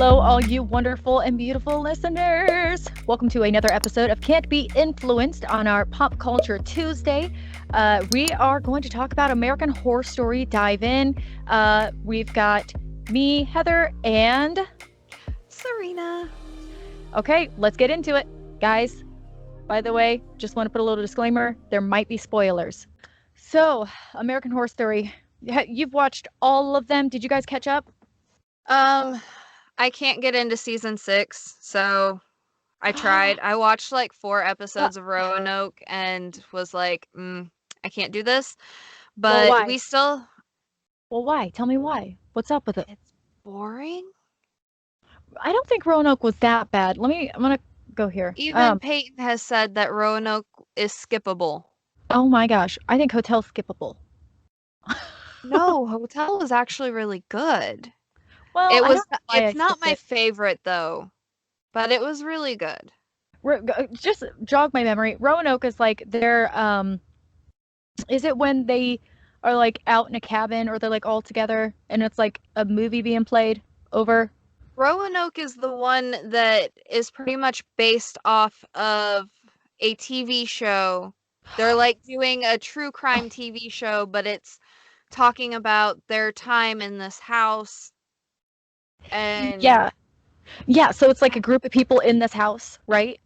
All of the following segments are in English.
Hello, all you wonderful and beautiful listeners. Welcome to another episode of Can't Be Influenced on our Pop Culture Tuesday. We are going to talk about American Horror Story. Dive in. We've got me, Heather, and Serena. Okay, let's get into it. Guys, by the way, just want to put a little disclaimer. There might be spoilers. So, American Horror Story. You've watched all of them. Did you guys catch up? I can't get into season 6, so I tried. I watched like 4 episodes of Roanoke and was like, I can't do this. But why? we still. Well, why? Tell me why. What's up with it? It's boring. I don't think Roanoke was that bad. I'm gonna go here. Even Peyton has said that Roanoke is skippable. Oh my gosh, I think Hotel's skippable. No, Hotel was actually really good. Well, It's not my favorite though, but it was really good. Just jog my memory. Roanoke is like their is it when they are like out in a cabin or they're like all together and it's like a movie being played over? Roanoke is the one that is pretty much based off of a TV show. They're like doing a true crime TV show, but it's talking about their time in this house. And yeah, so it's like a group of people in this house, right?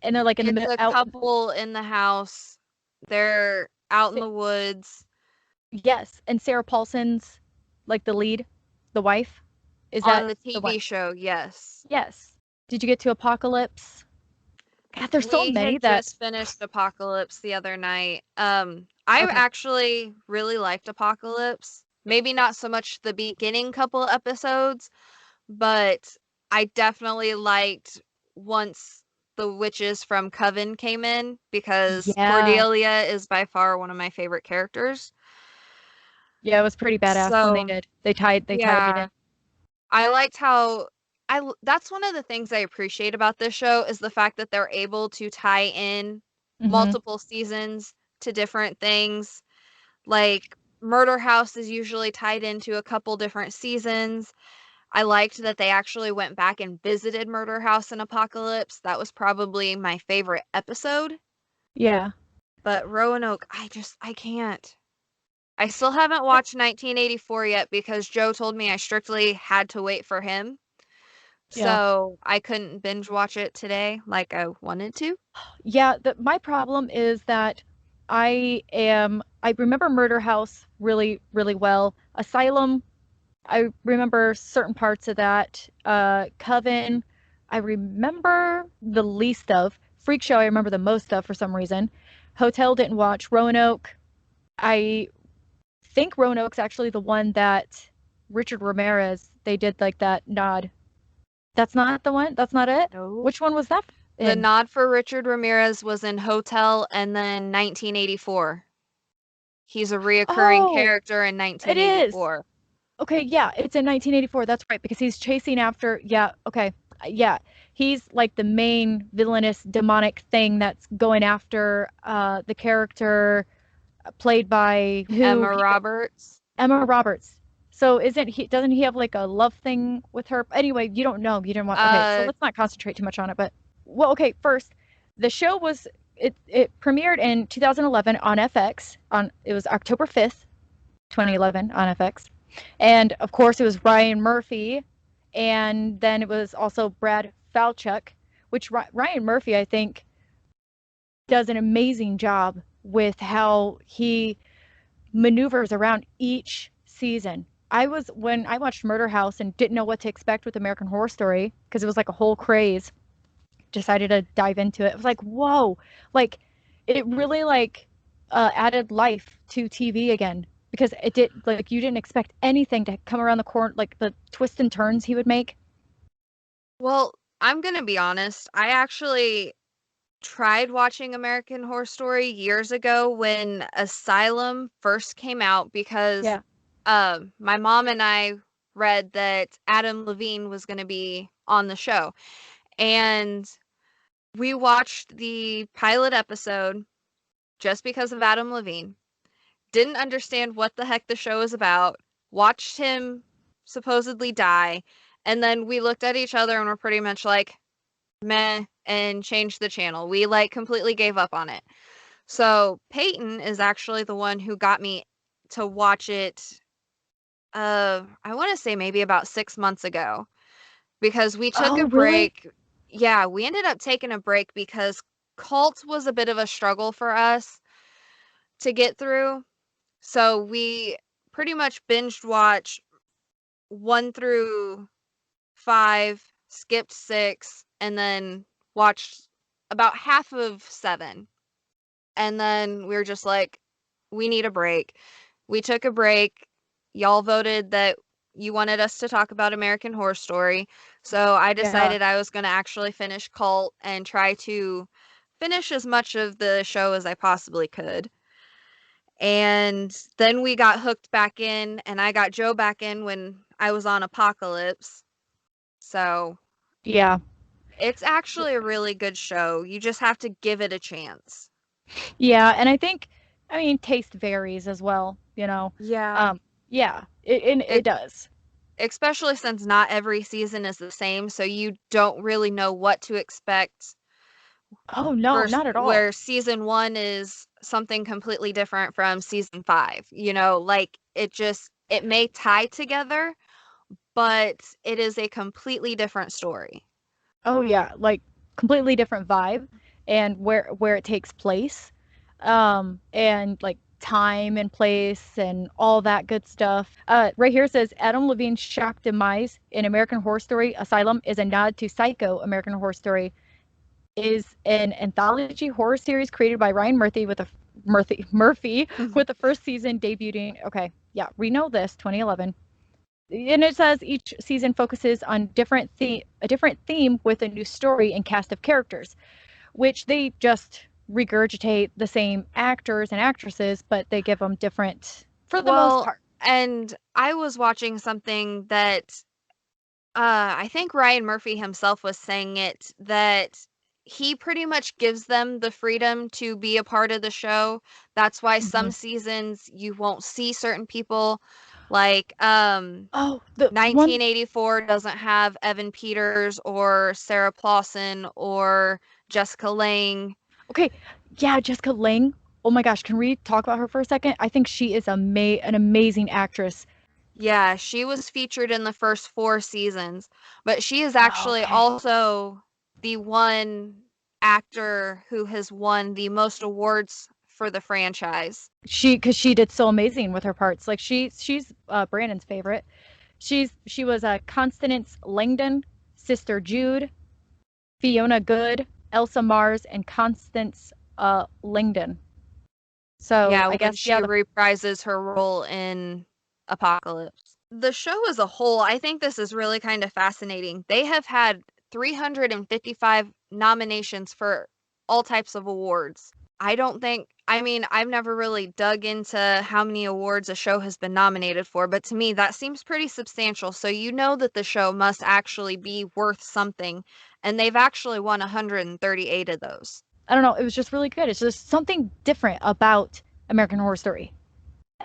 And they're like in the middle. It's a couple in the house. They're out in the woods. Yes, and Sarah Paulson's like the lead, the wife. Is on that the TV show? Yes. Yes. Did you get to Apocalypse? God, there's so many that just finished Apocalypse the other night. I actually really liked Apocalypse. Maybe not so much the beginning couple episodes, but I definitely liked once the witches from Coven came in because Cordelia is by far one of my favorite characters. Yeah, it was pretty badass when they did. They tied it in. I liked how that's one of the things I appreciate about this show is the fact that they're able to tie in multiple seasons to different things. Like Murder House is usually tied into a couple different seasons. I liked that they actually went back and visited Murder House in Apocalypse. That was probably my favorite episode. Yeah. But Roanoke, I can't. I still haven't watched 1984 yet because Joe told me I strictly had to wait for him. Yeah. So I couldn't binge watch it today like I wanted to. Yeah, my problem is that I remember Murder House really, really well. Asylum, I remember certain parts of that. Coven, I remember the least of. Freak Show, I remember the most of for some reason. Hotel didn't watch. Roanoke, I think Roanoke's actually the one that Richard Ramirez, they did like that nod. That's not the one? That's not it? No. Which one was that in? The nod for Richard Ramirez was in Hotel and then 1984. He's a reoccurring character in 1984. It is. Okay, yeah, it's in 1984. That's right, because he's chasing after, he's like the main villainous demonic thing that's going after the character played by Emma Roberts. Emma Roberts. So doesn't he have like a love thing with her? Anyway, you don't know. You didn't watch. Okay, so let's not concentrate too much on it. But okay, first, the show was it premiered in 2011 on FX. It was October 5th, 2011 on FX. And of course it was Ryan Murphy, and then it was also Brad Falchuk, which Ryan Murphy I think does an amazing job with how he maneuvers around each season. When I watched Murder House and didn't know what to expect with American Horror Story because it was like a whole craze, decided to dive into it. It was like, whoa, like it really like added life to TV again because it did like you didn't expect anything to come around the corner, like the twists and turns he would make. Well, I'm gonna be honest. I actually tried watching American Horror Story years ago when Asylum first came out because my mom and I read that Adam Levine was going to be on the show. And we watched the pilot episode just because of Adam Levine. Didn't understand what the heck the show is about. Watched him supposedly die. And then we looked at each other and were pretty much like, meh, and changed the channel. We like completely gave up on it. So Peyton is actually the one who got me to watch it. I want to say maybe about 6 months ago because we took a Oh, really? break. Yeah, we ended up taking a break because Cult was a bit of a struggle for us to get through. So we pretty much binged watch 1 through 5, skipped 6, and then watched about half of 7. And then we were just like, we need a break. We took a break. Y'all voted that you wanted us to talk about American Horror Story. So I Yeah. decided I was going to actually finish Cult and try to finish as much of the show as I possibly could. And then we got hooked back in, and I got Joe back in when I was on Apocalypse. So Yeah. it's actually a really good show. You just have to give it a chance. Yeah, and I mean, taste varies as well, you know. Yeah. Um, yeah, it It, does. especially since not every season is the same, so you don't really know what to expect. Oh, no, First, not at all. where season 1 is something completely different from season 5. Like it may tie together, but it is a completely different story. Oh, yeah, like completely different vibe and where it takes place. And like time and place and all that good stuff. Right here says Adam Levine's shock demise in American Horror Story Asylum is a nod to Psycho American Horror Story is an anthology horror series created by Ryan Murphy with the first season debuting. Okay, yeah, we know this 2011. And it says each season focuses on a different theme with a new story and cast of characters, which they just regurgitate the same actors and actresses, but they give them different for the most Well, part. and I was watching something that I think Ryan Murphy himself was saying it that he pretty much gives them the freedom to be a part of the show. That's why Mm-hmm. some seasons you won't see certain people. Like Oh, the one. 1984 doesn't have Evan Peters or Sarah Clausen or Jessica Lange. Okay, yeah, Jessica Lange. Oh my gosh, can we talk about her for a second? I think she is an amazing actress. Yeah, she was featured in the first 4 seasons, but she is Oh, actually okay. also the one actor who has won the most awards for the franchise. Because she did so amazing with her parts. Like she's Brandon's favorite. She was Constance Langdon, Sister Jude, Fiona Good, Elsa Mars, and Constance Langdon. So Yeah, I when guess she yeah, reprises her role in Apocalypse. The show as a whole, I think this is really kind of fascinating. They have had 355 nominations for all types of awards. I mean, I've never really dug into how many awards a show has been nominated for, but to me, that seems pretty substantial. So you know that the show must actually be worth something, and they've actually won 138 of those. I don't know. It was just really good. It's just something different about American Horror Story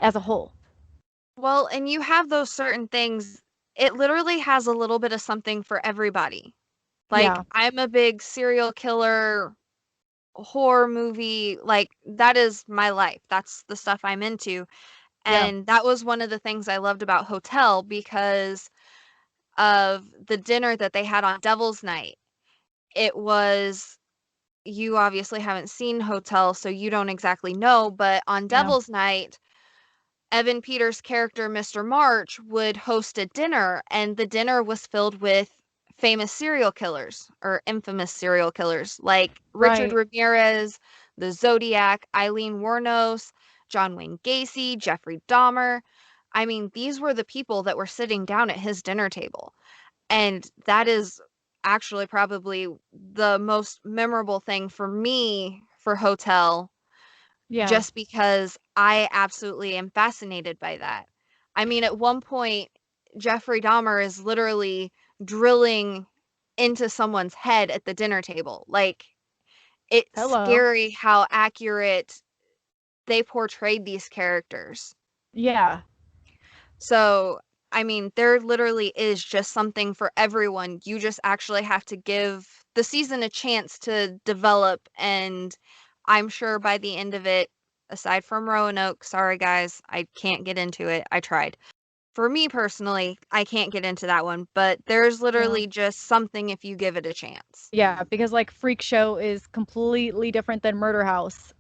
as a whole. Well, and you have those certain things, it literally has a little bit of something for everybody. Like, Yeah, I'm a big serial killer horror movie, like, that is my life. That's the stuff I'm into. yeah, And that was one of the things I loved about Hotel because of the dinner that they had on Devil's Night. It was, you obviously haven't seen Hotel, so you don't exactly know, but on yeah. Devil's Night, Evan Peters' character, Mr. March, would host a dinner, and the dinner was filled with famous serial killers or infamous serial killers like Richard Right. Ramirez, the Zodiac, Eileen Wuornos, John Wayne Gacy, Jeffrey Dahmer. I mean, these were the people that were sitting down at his dinner table. And that is actually probably the most memorable thing for me for Hotel Yeah. just because I absolutely am fascinated by that. I mean, at one point, Jeffrey Dahmer is literally drilling into someone's head at the dinner table. Like, it's Hello. scary how accurate they portrayed these characters. Yeah. So, I mean, there literally is just something for everyone. You just actually have to give the season a chance to develop, and I'm sure by the end of it, aside from Roanoke, sorry guys, I can't get into it. I tried. For me personally, I can't get into that one, but there's Yeah. literally just something if you give it a chance. Yeah, because like Freak Show is completely different than Murder House.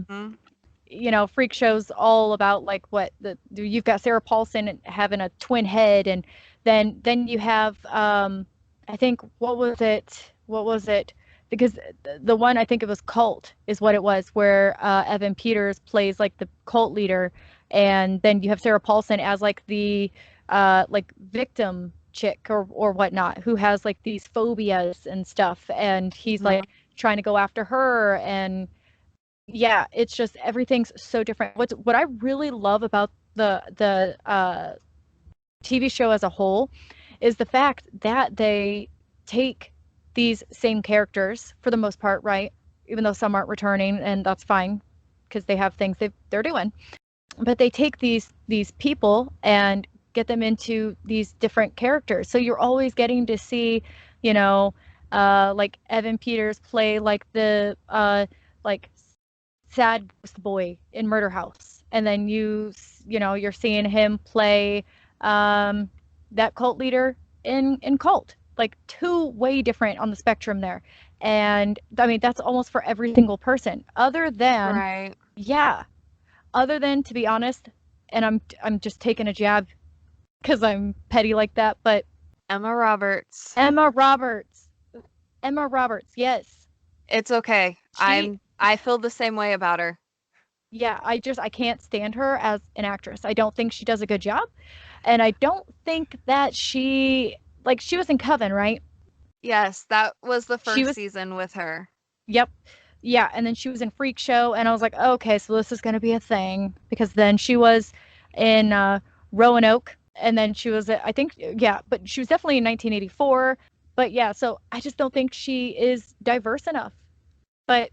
Mhm. You know, Freak Show's all about like what you've got Sarah Paulson having a twin head, and then you have I think what was it? What was it? Because the one I think it was Cult is what it was, where Evan Peters plays like the cult leader, and then you have Sarah Paulson as like the like victim chick or whatnot who has like these phobias and stuff, and he's Mhm. like trying to go after her. And yeah, it's just everything's so different. What I really love about the TV show as a whole is the fact that they take these same characters for the most part, right? Even though some aren't returning, and that's fine because they have things they're doing. But they take these people and get them into these different characters. So you're always getting to see, you know, like Evan Peters play like the like sad ghost boy in Murder House, and then you're seeing him play um, that cult leader in Cult. Like two way different on the spectrum there, and I mean that's almost for every single person. Other than Right. yeah, other than to be honest, and I'm just taking a jab because I'm petty like that, but Emma Roberts. Emma Roberts, Emma Roberts, yes, It's okay. she I feel the same way about her. yeah, I can't stand her as an actress. I don't think she does a good job. And I don't think that she was in Coven, right? Yes, that was the She first was season with her. yep. Yeah, and then she was in Freak Show and I was like, "Okay, so this is going to be a thing." Because then she was in Roanoke and then she was I think yeah, but she was definitely in 1984. But yeah, so I just don't think she is diverse enough. But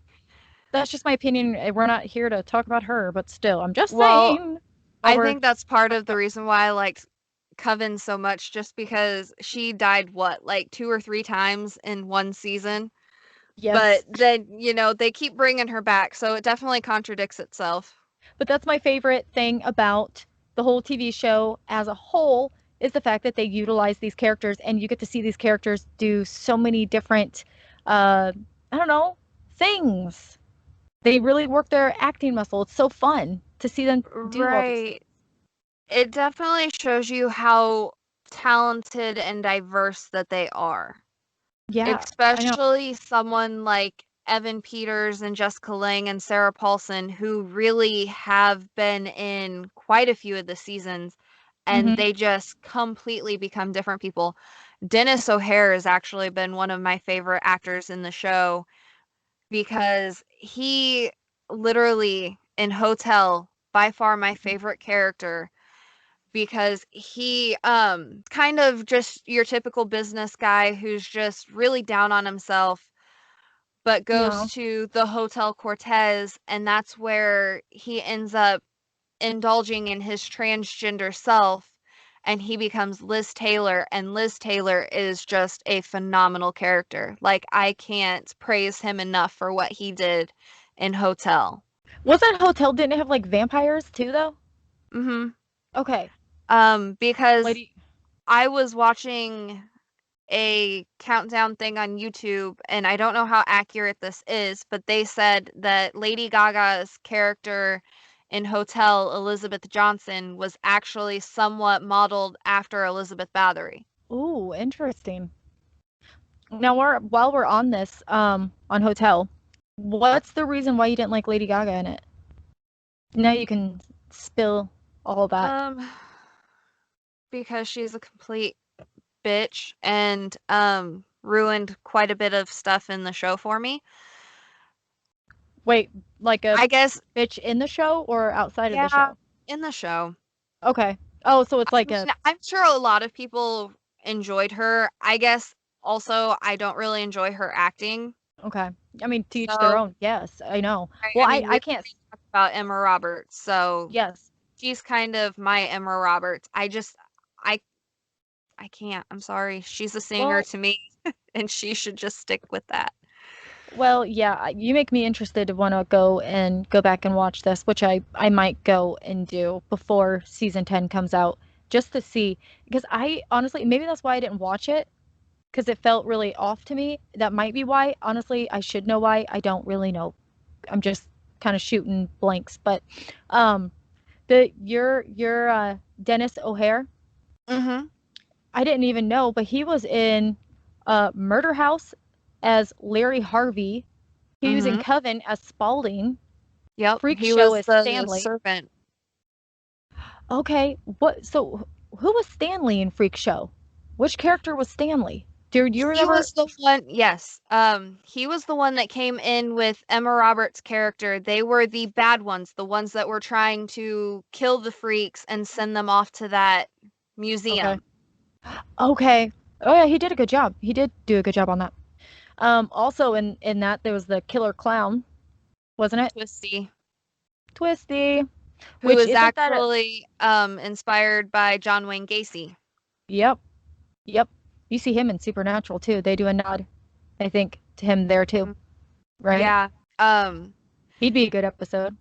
that's just my opinion. We're not here to talk about her, but still, I'm just Well, saying while I we're think that's part talking of the about reason why I liked Coven so much, just because she died, what, like 2 or 3 times in one season? But yes. then, they keep bringing her back, so it definitely contradicts itself. But that's my favorite thing about the whole TV show as a whole is the fact that they utilize these characters and you get to see these characters do so many different I don't know, things. They really work their acting muscle. It's so fun to see them do all these things. Right. It definitely shows you how talented and diverse that they are. Yeah, I know. Especially someone like Evan Peters and Jessica Lange and Sarah Paulson, who really have been in quite a few of the seasons, and Hmm. they just completely become different people. Dennis O'Hare has actually been one of my favorite actors in the show because he literally in Hotel, by far my favorite character, because he kind of just your typical business guy who's just really down on himself, but goes Yeah. to the Hotel Cortez, and that's where he ends up indulging in his transgender self, and he becomes Liz Taylor, and Liz Taylor is just a phenomenal character. Like, I can't praise him enough for what he did in Hotel. Was that hotel didn't it have like vampires too though? Mhm. Okay. Because Lady I was watching a countdown thing on YouTube, and I don't know how accurate this is, but they said that Lady Gaga's character in Hotel, Elizabeth Johnson, was actually somewhat modeled after Elizabeth Bathory. Ooh, interesting. Now while we're on this, on Hotel, what's the reason why you didn't like Lady Gaga in it? Now you can spill all that. Um, because she's a complete bitch and ruined quite a bit of stuff in the show for me. Wait, like a I guess, bitch in the show or outside of the yeah, show? in the show. Okay. Oh, so it's I like mean, a I'm sure a lot of people enjoyed her. I guess also I don't really enjoy her acting. okay. I mean, to each their So, own. Yes, I know. I Well, I I mean, we I can't. already talked about Emma Roberts, so Yes. she's kind of my Emma Roberts. I just I can't. I'm sorry. She's a singer to me, and she should just stick with that. Well, yeah, you make me interested to want to go back and watch this, which I might go and do before season 10 comes out, just to see, because I honestly, maybe that's why I didn't watch it, because it felt really off to me. That might be why. Honestly, I should know why. I don't really know. I'm just kind of shooting blanks. But um the your Dennis O'Hare, Mm-hmm. I didn't even know, but he was in Murder House as Larry Harvey. He was in Mm-hmm. Coven as Spaulding. Yep. Freak He Show was as the Stanley. servant. Okay, what? So who was Stanley in Freak Show? Which character was Stanley? Do you He remember? was the one, yes. He was the one that came in with Emma Roberts' character. They were the bad ones, the ones that were trying to kill the freaks and send them off to that Okay. museum. Okay. Oh yeah, he did a good job. He did do a good job on that. Also in that there was the killer clown, wasn't it? Twisty, Twisty. who Which is isn't that a actually inspired by John Wayne Gacy. Yep. Yep. You see him in Supernatural too. They do a nod, I think, to him there too, Mm, right? yeah. Um, He'd be a good episode.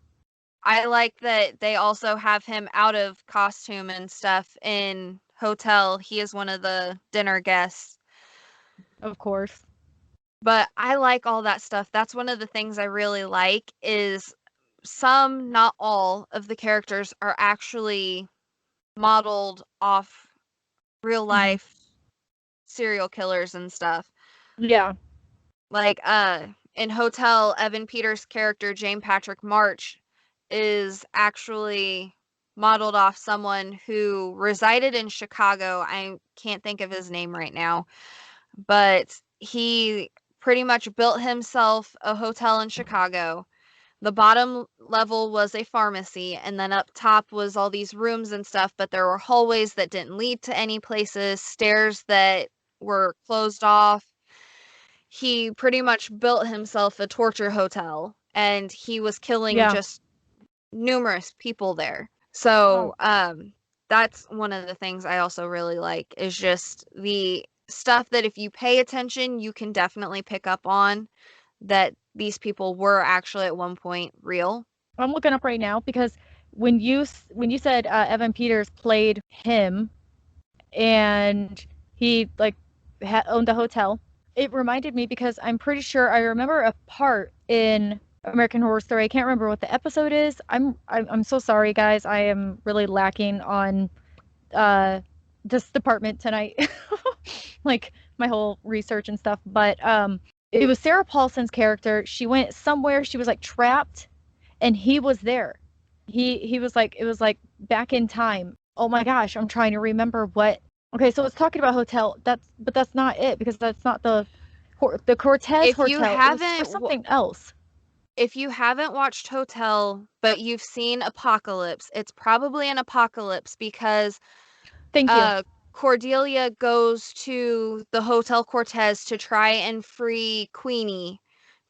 I like that they also have him out of costume and stuff in Hotel. He is one of the dinner guests. Of course. But I like all that stuff. That's one of the things I really like is some, not all, of the characters are actually modeled off real Hmm. life serial killers and stuff. Yeah. Like in Hotel, Evan Peters' character Jane Patrick March is actually modeled off someone who resided in Chicago. I can't think of his name right now, but he pretty much built himself a hotel in Chicago. The bottom level was a pharmacy, and then up top was all these rooms and stuff, but there were hallways that didn't lead to any places, stairs that were closed off. He pretty much built himself a torture hotel, and he was killing Yeah. just numerous people there. Oh, So, that's one of the things I also really like is just the stuff that if you pay attention, you can definitely pick up on that these people were actually at one point real. I'm looking up right now because when you said Evan Peters played him and he like owned a hotel, it reminded me because I'm pretty sure I remember a part in American Horror Story. I can't remember what the episode is. I'm so sorry, guys. I am really lacking on uh this department tonight. Like my whole research and stuff. But it was Sarah Paulson's character. She went somewhere, she was like trapped and he was there. He was like it was like back in time. Oh my gosh, I'm trying to remember what. Okay, so it's talking about hotel. That's not it because that's not the Cortez If you Hotel. It was for haven't something else. if you haven't watched Hotel, but you've seen Apocalypse, it's probably an apocalypse because Thank you. uh Cordelia goes to the Hotel Cortez to try and free Queenie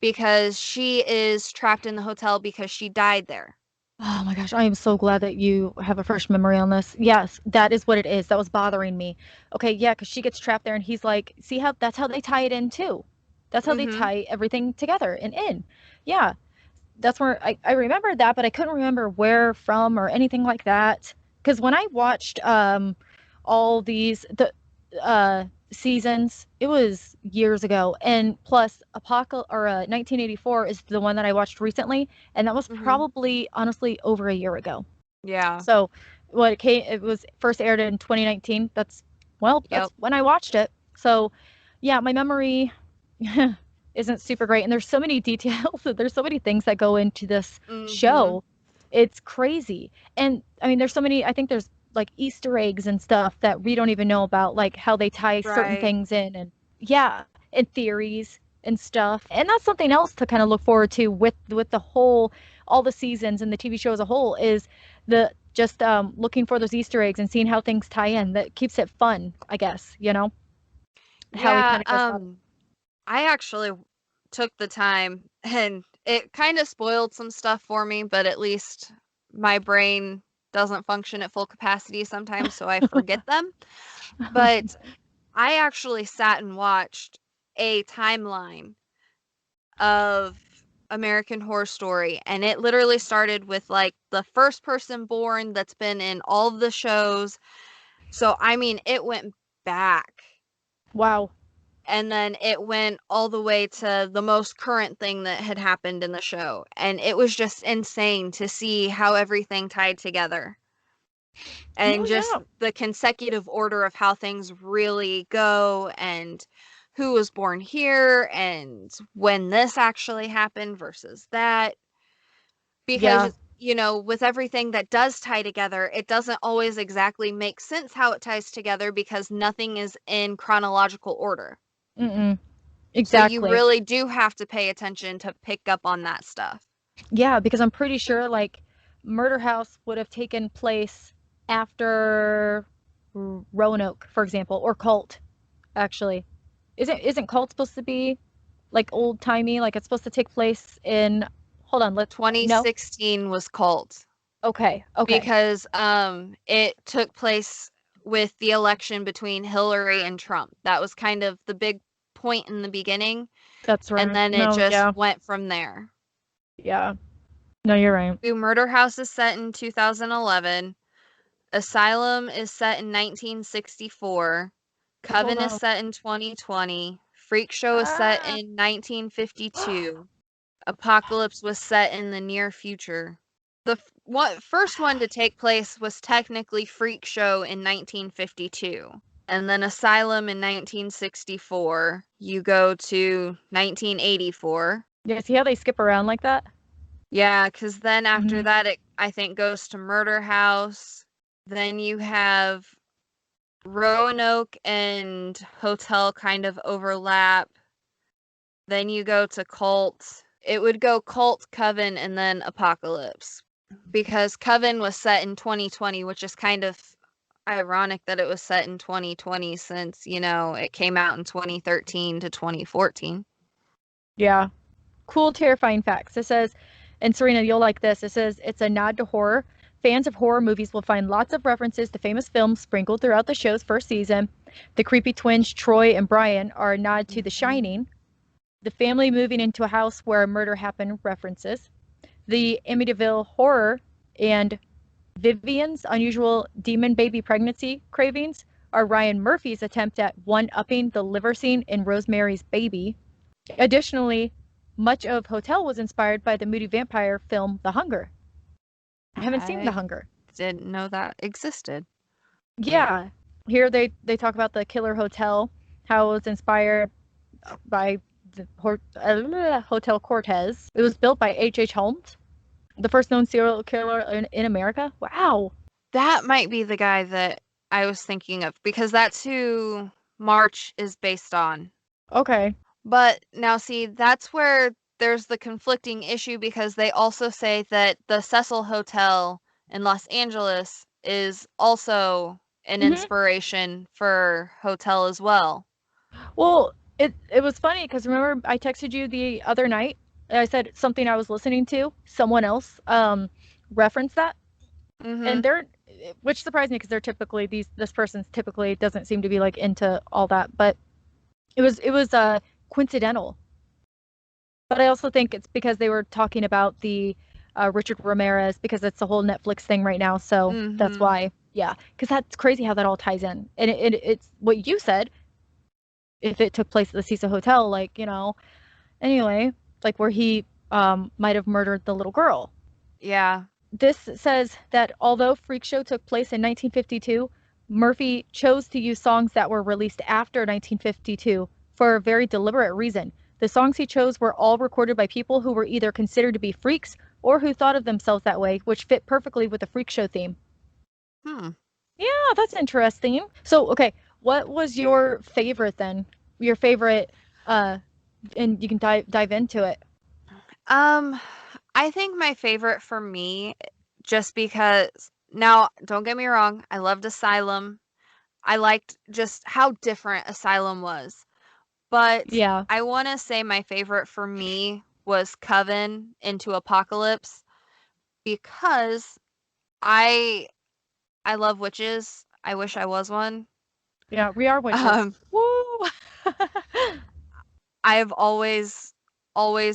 because she is trapped in the hotel because she died there. Oh my gosh, I am so glad that you have a fresh memory on this. Yes, that is what it is. That was bothering me. Okay, yeah, because she gets trapped there and he's like, see how that's how they tie it in too. That's how they Mhm. tie everything together and in. Yeah, that's where I remember that, but I couldn't remember where from or anything like that. Because when I watched all seasons, it was years ago, and plus Apocalypse or 1984 is the one that I watched recently, and that was Mhm. probably honestly over a year ago. Yeah. So it was first aired in 2019. Yep. That's when I watched it. So yeah, my memory isn't super great. And there's so many details, there's so many things that go into this Mhm. show. It's crazy. And I mean, there's so many, I think there's like Easter eggs and stuff that we don't even know about, like how they tie certain Right. things in and yeah, and theories and stuff. And that's something else to kind of look forward to with the whole all the seasons and the TV show as a whole is the just looking for those Easter eggs and seeing how things tie in. That keeps it fun, I guess, how he Yeah, kind of does that. I actually took the time and it kind of spoiled some stuff for me, but at least my brain doesn't function at full capacity sometimes, so I forget them. But I actually sat and watched a timeline of American Horror Story, and it literally started with like the first person born that's been in all of the shows. So I mean, it went back. Wow. And then it went all the way to the most current thing that had happened in the show. And it was just insane to see how everything tied together. And Oh just yeah. the consecutive order of how things really go and who was born here and when this actually happened versus that. Yeah. Because, with everything that does tie together, it doesn't always exactly make sense how it ties together because nothing is in chronological order. Mm-mm. So you Exactly. really do have to pay attention to pick up on that stuff. Yeah, because I'm pretty sure like Murder House would have taken place after Roanoke, for example, or Cult, actually. Isn't Cult supposed to be like old timey? Like it's supposed to take place in, hold on, let no? 2016 was Cult Okay, okay. because it took place with the election between Hillary and Trump. That was kind of the big point in the beginning, That's and right. then it No, just yeah. went from there. Yeah. No, you're right. The Murder House is set in 2011. Asylum is set in 1964. Hold Coven is on. set in 2020. Freak Show is set Ah. in 1952. Apocalypse was set in the near future. The first one to take place was technically Freak Show in 1952. And then Asylum in 1964. You go to 1984. Yeah, see how they skip around like that? Yeah, because then after Hmm. that, it, I think, goes to Murder House. Then you have Roanoke and Hotel kind of overlap. Then you go to Cult. It would go Cult, Coven, and then Apocalypse. Because Coven was set in 2020, which is kind of ironic that it was set in 2020 since, it came out in 2013 to 2014. Yeah. Cool, terrifying facts. It says, and Serena, you'll like this. It says it's a nod to horror. Fans of horror movies will find lots of references to famous films sprinkled throughout the show's first season. The creepy twins Troy and Brian are a nod to The Mhm. Shining. The family moving into a house where a murder happened references. The Amityville horror and Vivian's unusual demon baby pregnancy cravings are Ryan Murphy's attempt at one-upping the liver scene in Rosemary's Baby. Additionally, much of Hotel was inspired by the moody vampire film The Hunger. I haven't seen The I Hunger. didn't know that existed. Yeah, here they talk about the killer hotel, how it was inspired by the Hotel Cortez. It was built by H.H. Holmes, the first known serial killer in America. Wow. That might be the guy that I was thinking of because that's who March is based on. Okay. But now, see, that's where there's the conflicting issue because they also say that the Cecil Hotel in Los Angeles is also an Hmm. inspiration for Hotel as well. Well, it was funny because remember I texted you the other night. I said something I was listening to. Someone else referenced that, and Mhm. they're which surprised me because they're typically this person's typically doesn't seem to be like into all that, but it was coincidental. But I also think it's because they were talking about the Richard Ramirez because it's the whole Netflix thing right now. So that's Mhm. why, yeah, because that's crazy how that all ties in. And it's what you said. If it took place at the Cecil Hotel, like anyway, like where he might have murdered the little girl. Yeah. This says that although Freak Show took place in 1952, Murphy chose to use songs that were released after 1952 for a very deliberate reason. The songs he chose were all recorded by people who were either considered to be freaks or who thought of themselves that way, which fit perfectly with the Freak Show theme. Hmm. Yeah, that's interesting. So, okay, what was your favorite then? Your favorite, uh, and you can dive into it. Um, I think my favorite for me, just because now, don't get me wrong, I loved Asylum. I liked just how different Asylum was. But Yeah. I want to say my favorite for me was Coven into Apocalypse because I love witches. I wish I was one. Yeah, we are witches. Um, Woo! I've always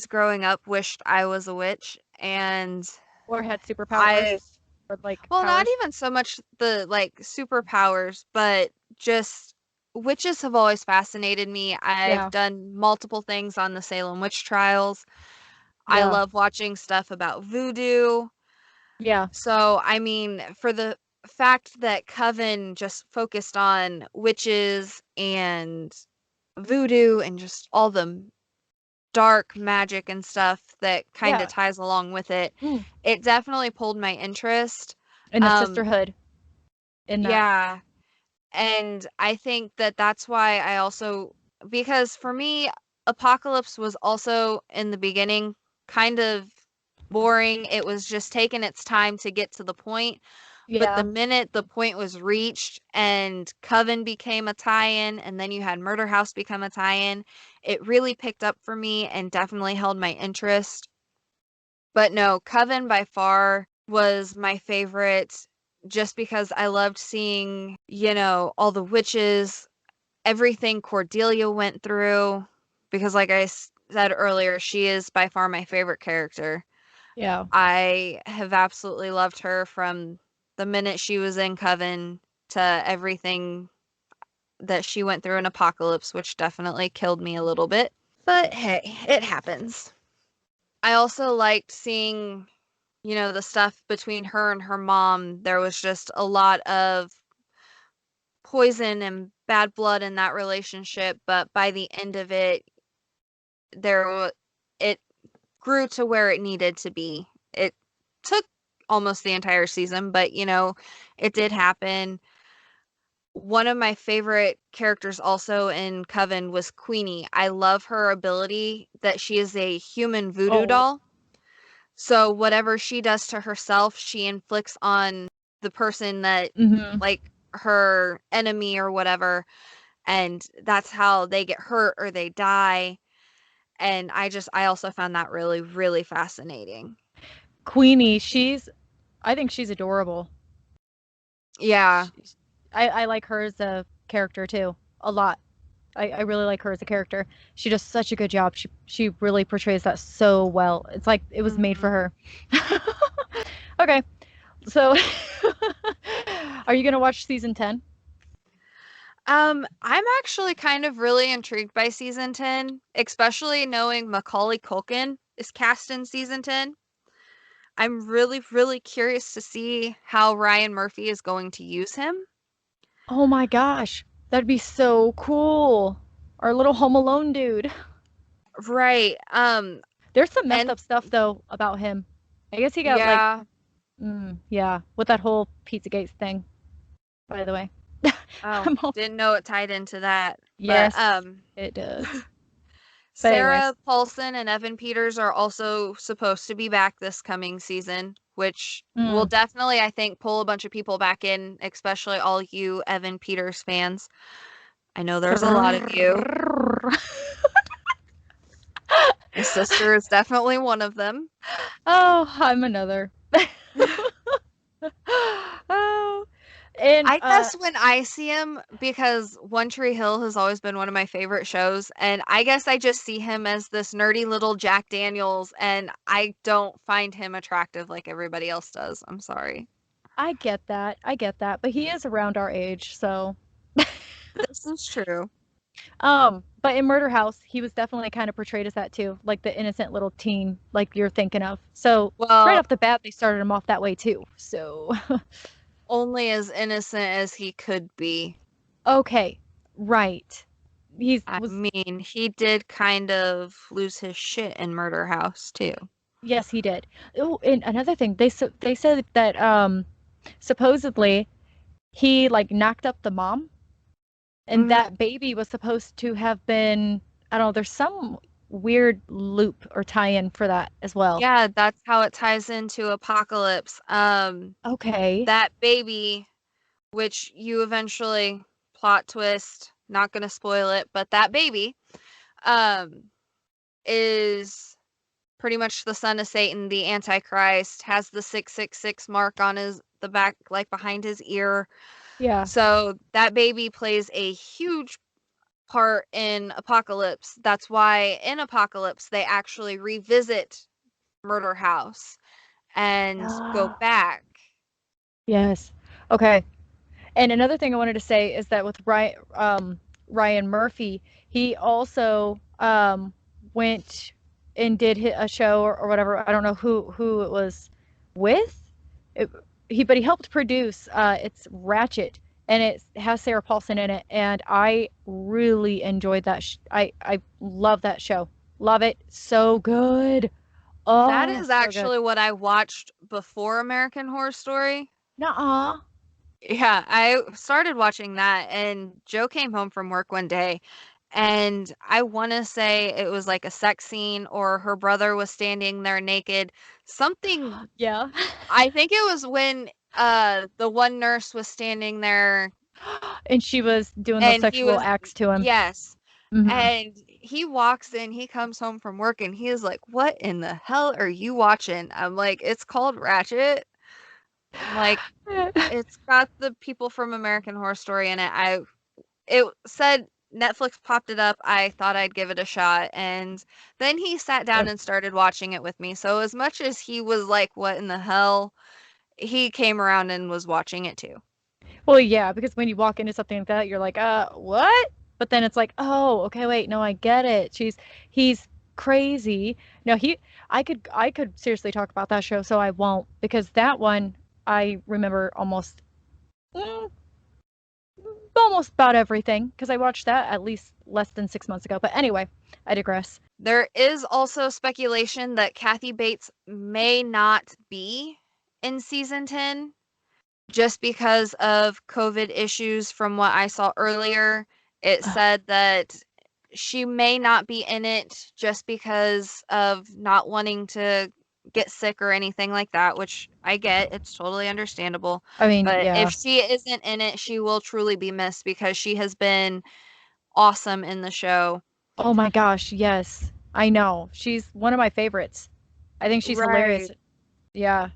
growing up wished I was a witch, and Or had I superpowers or like well, not powers. even so much the like superpowers, but just witches have always fascinated me. I've Yeah, done multiple things on the Salem witch trials. I yeah, love watching stuff about voodoo. yeah, So, I mean, for the fact that Coven just focused on witches and voodoo and just all the dark magic and stuff that kind of yeah. ties along with it, Mm. it definitely pulled my interest. And the Um, sisterhood in that. yeah, and I think that that's why I also, because for me, Apocalypse was also in the beginning kind of boring. It was just taking its time to get to the point. But the Yeah, minute the point was reached and Coven became a tie-in, and then you had Murder House become a tie-in, it really picked up for me and definitely held my interest. But no, Coven by far was my favorite just because I loved seeing, all the witches, everything Cordelia went through. Because, like I said earlier, she is by far my favorite character. yeah. I have absolutely loved her from the minute she was in Coven to everything that she went through in Apocalypse, which definitely killed me a little bit. But hey, it happens. I also liked seeing, the stuff between her and her mom. There was just a lot of poison and bad blood in that relationship, but by the end of it, it grew to where it needed to be. It took almost the entire season, but it did happen. One of my favorite characters also in Coven was Queenie. I love her ability that she is a human voodoo Oh, doll. So whatever she does to herself, she inflicts on the person that, mm-hmm. like, her enemy or whatever, and that's how they get hurt or they die. And I also found that really, really fascinating. Queenie, I think she's adorable. Yeah. She's, I like her as a character too, a lot. I really like her as a character. She does such a good job. She really portrays that so well. It's like it was made for Mhm. her. Okay, so are you gonna watch season 10? I'm actually kind of really intrigued by season 10, especially knowing Macaulay Culkin is cast in season 10. I'm really, really curious to see how Ryan Murphy is going to use him. Oh my gosh, that'd be so cool. Our little Home Alone dude. Right. There's some messed And up stuff though about him. I guess he got like, yeah. yeah, with that whole Pizzagate thing, by the way. Oh, I'm all, didn't know it tied into that. But yes, it does. But anyways, Sarah Paulson and Evan Peters are also supposed to be back this coming season, which will mm. definitely, I think, pull a bunch of people back in, especially all you Evan Peters fans. I know there's a lot of you. My sister is definitely one of them. Oh, I'm another. Oh, and I guess when I see him, because One Tree Hill has always been one of my favorite shows, and I guess I just see him as this nerdy little Jack Daniels, and I don't find him attractive like everybody else does. I'm sorry. I get that. I get that. But he is around our age, so This is true. but in Murder House, he was definitely kind of portrayed as that too, like the innocent little teen like you're thinking of. So, right Well, off the bat, they started him off that way too. So, only as innocent as he could be. okay. Right. He's I was mean, he did kind of lose his shit in Murder House too. Yes, he did. Oh, and another thing, they said that supposedly he like knocked up the mom and Mhm. that baby was supposed to have been, I don't know, there's some weird loop or tie-in for that as well. Yeah, that's how it ties into Apocalypse. Okay. That baby, which you eventually plot twist, not gonna spoil it, but that baby, um, is pretty much the son of Satan, the Antichrist, has the 666 mark on the back, like behind his ear. Yeah. So that baby plays a huge part in Apocalypse. That's why in Apocalypse they actually revisit Murder House and go back. Yes. Okay. And another thing I wanted to say is that with Ryan Murphy, he also went and did a show or whatever. I don't know who it was with. But he helped produce. It's Ratchet, and it has Sarah Paulson in it, and I really enjoyed that. I love that show. Love it. So good. That Oh, is so good. actually what I watched before American Horror Story. Nuh-uh. Yeah, I started watching that, and Joe came home from work one day, and I want to say it was like a sex scene, or her brother was standing there naked. Something, Yeah. I think it was when the one nurse was standing there And she was doing those and he sexual was, acts to him. yes. Hmm. And he walks in, he comes home from work, and he is like, "What in the hell are you watching?" I'm like, "It's called Ratchet." I'm like, it's got the people from American Horror Story in it. It said Netflix popped it up. I thought I'd give it a shot, and then he sat down Yep. and started watching it with me. So as much as he was like, "What in the hell?" he came around and was watching it too. Well, yeah, because when you walk into something like that, you're like, what? But then it's like, oh, okay, wait, no, I get it. He's crazy. No, I could seriously talk about that show, so I won't, because that one I remember mm, almost about everything, because I watched that at least less than 6 months ago. But anyway, I digress. There is also speculation that Kathy Bates may not be in season 10 just because of COVID issues. From what I saw earlier, it said that she may not be in it just because of not wanting to get sick or anything like that, which I get. It's totally understandable. I mean, But if yeah. she isn't in it, she will truly be missed because she has been awesome in the show. Oh my gosh, yes. I know. She's one of my favorites. I think she's hilarious. Right. Yeah.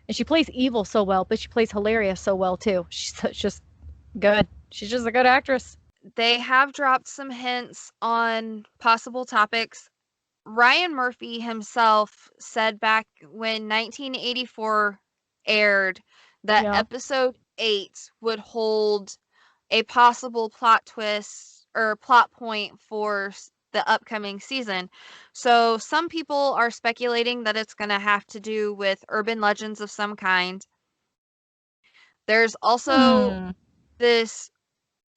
And she plays evil so well, but she plays hilarious so well too. Just good. She's just a good actress. They have dropped some hints on possible topics. Ryan Murphy himself said back when 1984 aired that Yeah. episode 8 would hold a possible plot twist or plot point for the upcoming season. So some people are speculating that it's going to have to do with urban legends of some kind. There's also Hmm. this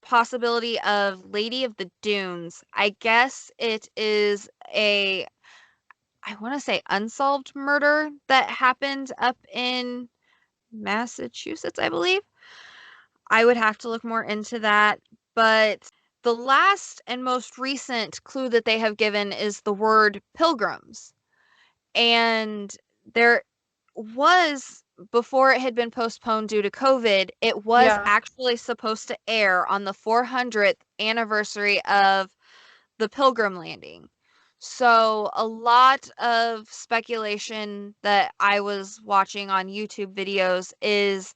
possibility of Lady of the Dunes. I guess it is I want to say unsolved murder that happened up in Massachusetts, I believe. I would have to look more into that, but the last and most recent clue that they have given is the word pilgrims. And there was, before it had been postponed due to COVID, it was Yeah. actually supposed to air on the 400th anniversary of the Pilgrim landing. So a lot of speculation that I was watching on YouTube videos is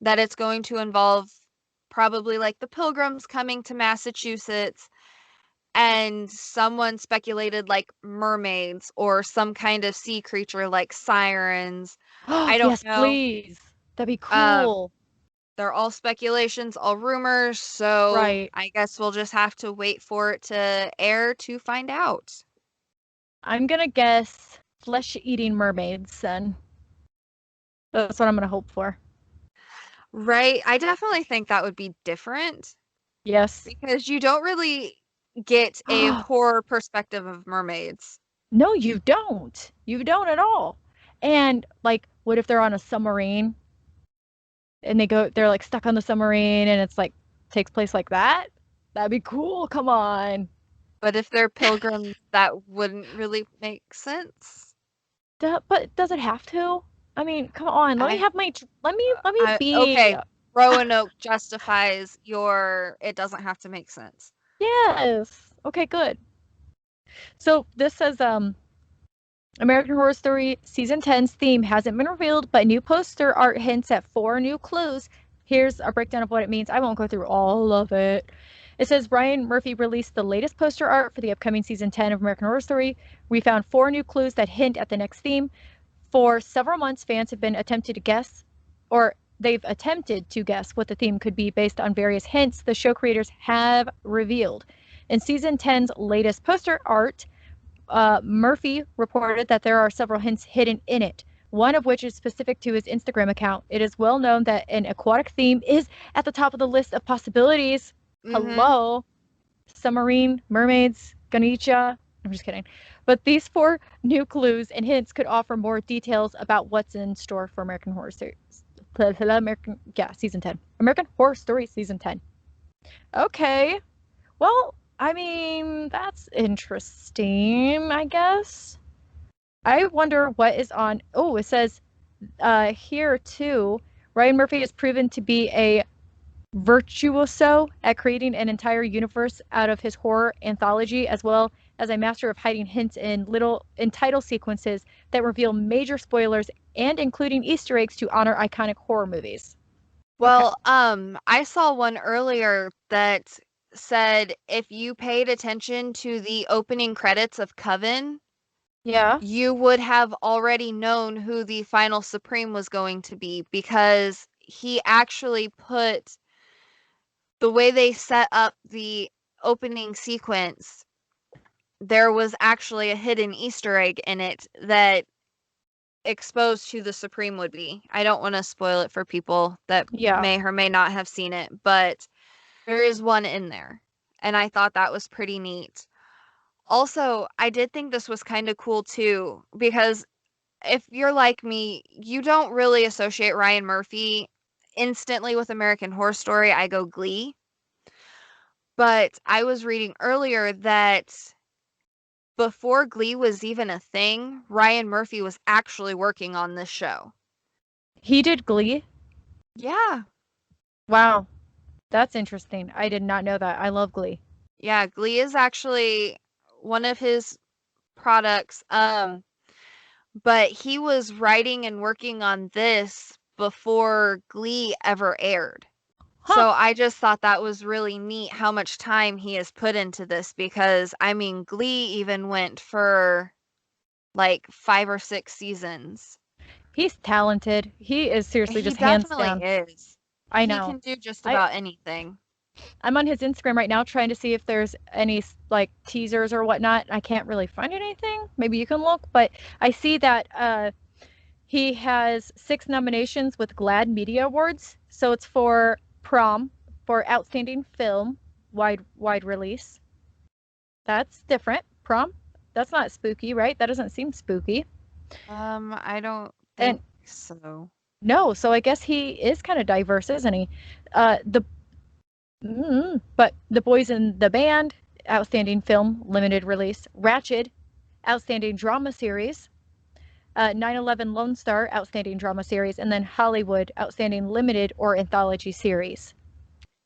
that it's going to involve probably like the Pilgrims coming to Massachusetts, and someone speculated like mermaids or some kind of sea creature like sirens. Oh, I don't yes, know. please. That'd be Uh, cool. they're all speculations, all rumors, so Right. I guess we'll just have to wait for it to air to find out. I'm gonna guess flesh-eating mermaids then. That's what I'm gonna hope for. Right? I definitely think that would be different Yes. because you don't really get a horror perspective of mermaids. No, you don't. You don't at all. And like, what if they're on a submarine and they're like stuck on the submarine and it's like takes place like that? That'd be cool. Come on. But if they're pilgrims, that wouldn't really make sense. But does it have to? I mean, come on. Let me I, have let me be. okay, Roanoke justifies your it doesn't have to make sense. Yes. Okay, good. So this says American Horror Story Season 10's theme hasn't been revealed, but new poster art hints at 4 new clues. Here's a breakdown of what it means. I won't go through all of it. It says Ryan Murphy released the latest poster art for the upcoming Season 10 of American Horror Story. We found 4 new clues that hint at the next theme. For several months, fans have been attempting to guess, or they've attempted to guess what the theme could be based on various hints the show creators have revealed. In Season 10's latest poster art, Murphy reported that there are several hints hidden in it, one of which is specific to his Instagram account. It is well known that an aquatic theme is at the top of the list of possibilities. Hello, submarine, mermaids, gonna eat ya. I'm just kidding. But these 4 new clues and hints could offer more details about what's in store for American Horror Story. Season 10. American Horror Story Season 10. Okay. Well, I mean, that's interesting, I guess. I wonder what is on. Oh, it says here too, Ryan Murphy has proven to be a virtuoso at creating an entire universe out of his horror anthology, as well as a master of hiding hints in title sequences that reveal major spoilers and including Easter eggs to honor iconic horror movies. Well, I saw one earlier that said if you paid attention to the opening credits of Coven, yeah, you would have already known who the final Supreme was going to be, because he actually put the way they set up the opening sequence, there was actually a hidden Easter egg in it that exposed who the Supreme would be. I don't want to spoil it for people that may or may not have seen it, but there is one in there, and I thought that was pretty neat. Also, I did think this was kind of cool too, because if you're like me, you don't really associate Ryan Murphy instantly with American Horror Story. I go Glee. But I was reading earlier that before Glee was even a thing, Ryan Murphy was actually working on this show. He did Glee? Yeah. Wow. That's interesting. I did not know that. I love Glee. Yeah, Glee is actually one of his products. But he was writing and working on this before Glee ever aired. Huh. So I just thought that was really neat how much time he has put into this, because I mean, Glee even went for like 5 or 6 seasons. He's talented. He is seriously He just hands down. definitely is. I He know. can do just about anything. I'm on his Instagram right now trying to see if there's any like teasers or whatnot. I can't really find anything. Maybe you can look, but I see that he has 6 nominations with GLAAD Media Awards. So it's for Prom, for Outstanding Film, wide release. That's different. Prom? That's not spooky, right? That doesn't seem spooky. I don't think so. No, so I guess he is kind of diverse, isn't he? But The Boys in the Band, Outstanding Film, Limited Release. Ratched, Outstanding Drama Series. 9/11 Lone Star, Outstanding Drama Series. And then Hollywood, Outstanding Limited or Anthology Series.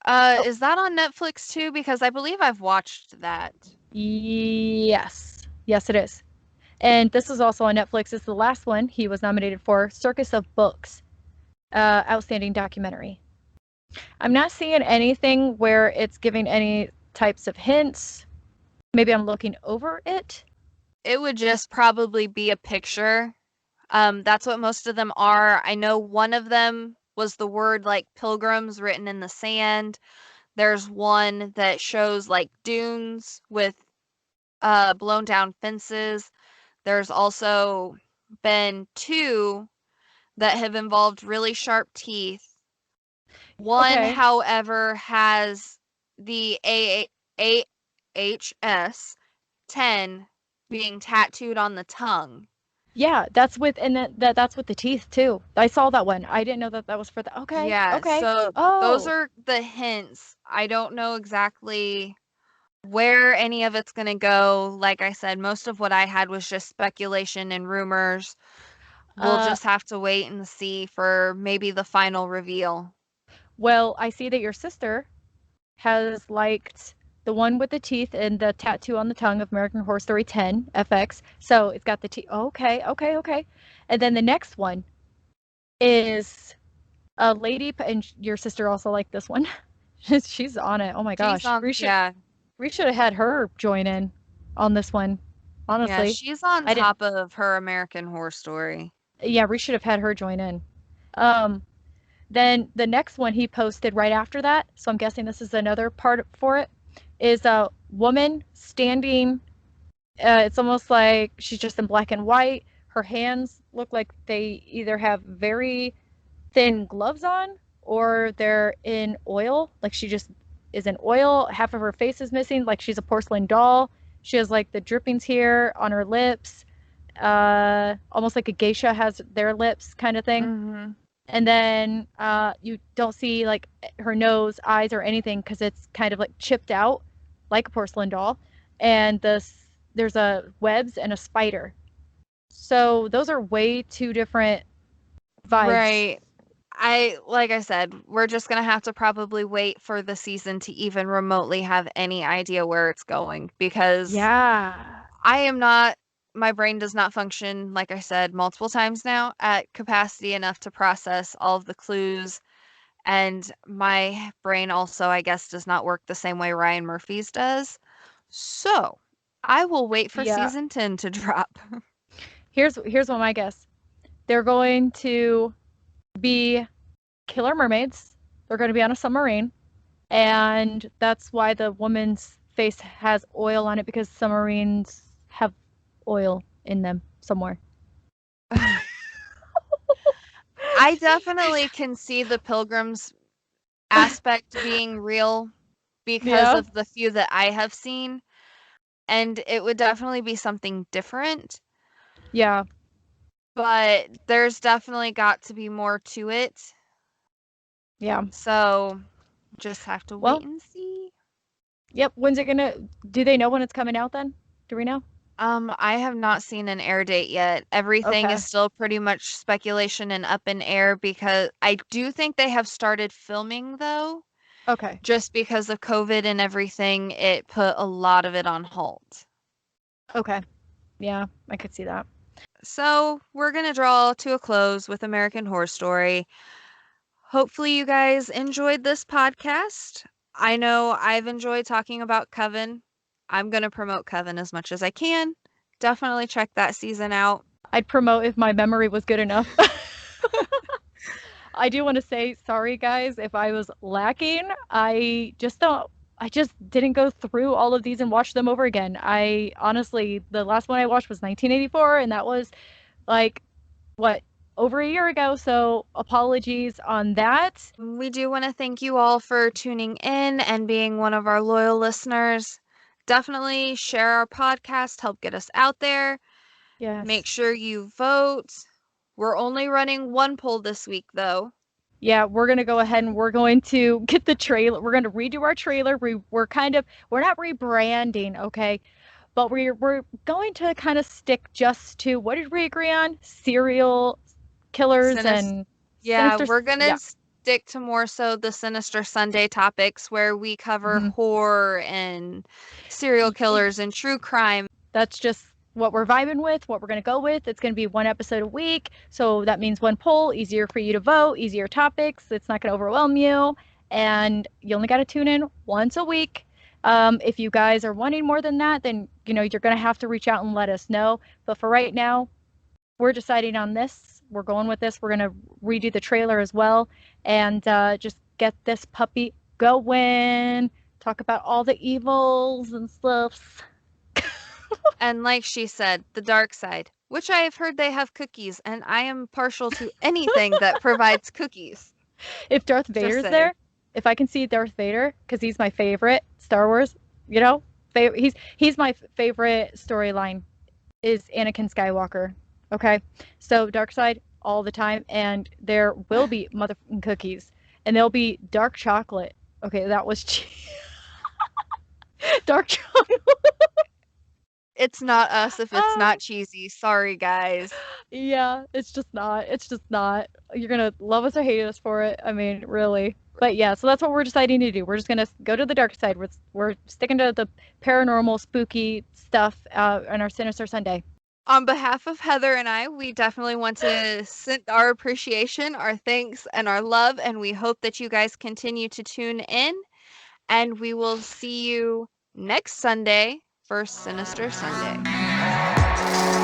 Is that on Netflix too? Because I believe I've watched that. Yes. Yes, it is. And this is also on Netflix. It's the last one he was nominated for, Circus of Books, Outstanding Documentary. I'm not seeing anything where it's giving any types of hints. Maybe I'm looking over it. It would just probably be a picture. That's what most of them are. I know one of them was the word like pilgrims written in the sand. There's one that shows like dunes with blown down fences. There's also been 2 that have involved really sharp teeth. One, however, has the AHS 10 being tattooed on the tongue. Yeah, that's with that's with the teeth too. I saw that one. I didn't know that was for the. Okay. Yeah. Okay. So those are the hints. I don't know exactly where any of it's gonna go. Like I said, most of what I had was just speculation and rumors. We'll just have to wait and see for maybe the final reveal. Well, I see that your sister has liked The one with the teeth and the tattoo on the tongue of American Horror Story 10 FX. So it's got the teeth. Okay, okay, okay. And then the next one is a lady, and your sister also liked this one. She's on it. Oh my She's gosh. on, yeah. We should have had her join in on this one. Yeah, Honestly. she's on I didn't top of her American Horror Story. Yeah, we should have had her join in. Um then the next one he posted right after that, so I'm guessing this is another part for it, is a woman standing. It's almost like she's just in black and white. Her hands look like they either have very thin gloves on or they're in oil. Like she just is in oil. Half of her face is missing, like she's a porcelain doll. She has like the drippings here on her lips, almost like a geisha has their lips kind of thing. Mm-hmm. And then you don't see like her nose, eyes, or anything because it's kind of like chipped out like a porcelain doll. And there's a webs and a spider. So those are way two different vibes. Right. Like I said, we're just gonna have to probably wait for the season to even remotely have any idea where it's going because Yeah. I am not, my brain does not function, like I said multiple times now, at capacity enough to process all of the clues. And my brain also, I guess, does not work the same way Ryan Murphy's does. So I will wait for Yeah. season 10 to drop. Here's what my guess. They're going to be killer mermaids. They're going to be on a submarine, and that's why the woman's face has oil on it because submarines have oil in them somewhere. I definitely can see the pilgrims aspect being real because Yeah. of the few that I have seen, and it would definitely be something different. Yeah. But there's definitely got to be more to it. Yeah. So just have to wait Well, and see. yep. When's it gonna? Do they know when it's coming out then? Do we know? I have not seen an air date yet. Everything Okay. is still pretty much speculation and up in air because I do think they have started filming though. Okay. Just because of COVID and everything, it put a lot of it on hold. Okay. Yeah, I could see that. So we're going to draw to a close with American Horror Story. Hopefully, you guys enjoyed this podcast. I know I've enjoyed talking about Coven. I'm going to promote Coven as much as I can. Definitely check that season out. I'd promote if my memory was good enough. I do want to say sorry, guys, if I was lacking. I just didn't go through all of these and watch them over again. I honestly, the last one I watched was 1984, and that was like, what, over a year ago. So apologies on that. We do want to thank you all for tuning in and being one of our loyal listeners. Definitely share our podcast, help get us out there. Make Yes. sure you vote. We're only running one poll this week, though. Yeah, we're gonna go ahead and we're going to get the trailer. We're gonna redo our trailer. We're not rebranding, okay? But we're going to kind of stick just to what did we agree on? Serial killers Sinister. and Yeah, sinister. we're gonna Yeah. stick to more so the Sinister Sunday topics where we cover Hmm. horror and serial killers and true crime. That's just what we're vibing with, what we're going to go with. It's going to be one episode a week. So that means one poll, easier for you to vote, easier topics. It's not going to overwhelm you. And you only got to tune in once a week. If you guys are wanting more than that, then you're going to have to reach out and let us know. But for right now, we're deciding on this. We're going with this. We're going to redo the trailer as well and just get this puppy going. Talk about all the evils and stuff. And like she said, the dark side, which I have heard they have cookies, and I am partial to anything that provides cookies. If Darth Just Vader's saying. there, if I can see Darth Vader, because he's my favorite Star Wars, he's my favorite storyline is Anakin Skywalker. Okay, so dark side all the time, and there will be motherfucking cookies, and there'll be dark chocolate. Okay, that was dark chocolate. It's not us if it's not cheesy. Sorry, guys. Yeah, it's just not. It's just not. You're gonna love us or hate us for it. I mean, really. But yeah, so that's what we're deciding to do. We're just gonna go to the dark side. We're sticking to the paranormal, spooky stuff on our Sinister Sunday. On behalf of Heather and I, we definitely want to send our appreciation, our thanks, and our love, and we hope that you guys continue to tune in. And we will see you next Sunday for Sinister Sunday.